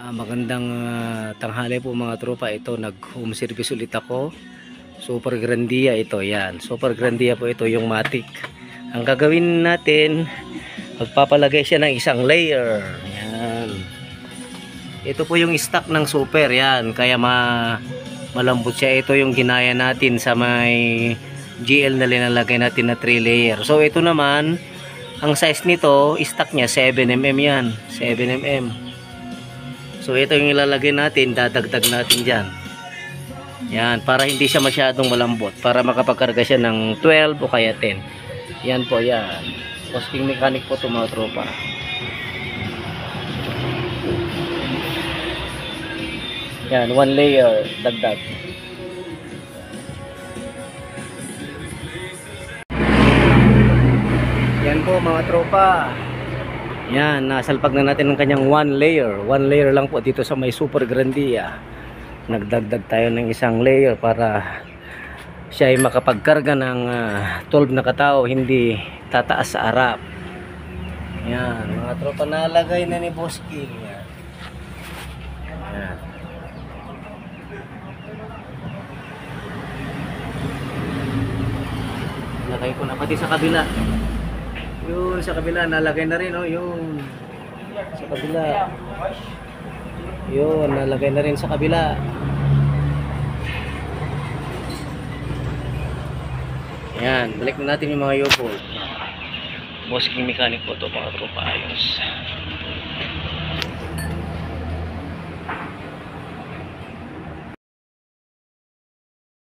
Magandang tanghali po mga tropa. Ito, nag-home service ulit ako. Super Grandia ito, yan. Super Grandia po ito, yung matic. Ang gagawin natin, magpapalagay siya ng isang layer. Yan. Ito po yung stock ng super, yan. Kaya malambot siya. Ito yung ginaya natin sa may GL na linalagay natin na 3 layer. So ito naman, ang size nito, stock niya 7mm yan. 7mm. So ito yung ilalagay natin, dadagdag natin dyan. Yan, para hindi siya masyadong malambot. Para makapagkarga siya ng 12 o kaya 10. Yan po, yan. Posting mechanic po ito mga tropa. Yan, 1 layer, dagdag. Yan po mga tropa. Yan, nasalpag na natin ng kanyang 1 layer. 1 layer lang po dito sa may Super Grandia. Nagdagdag tayo ng isang layer para siya ay makapagkarga ng 12 na katao, hindi tataas sa harap. Yan, mga tropa, nalagay na ni Boss King. Yan. Yan. Nalagay ko na pati sa kabila. Yun, sa kabila, nalagay na rin, oh, yun. Sa kabila. Yun, nalagay na rin sa kabila. Ayan, balik na natin yung mga U-bolt. Boss King mechanic po ito, mga tropa, ayos.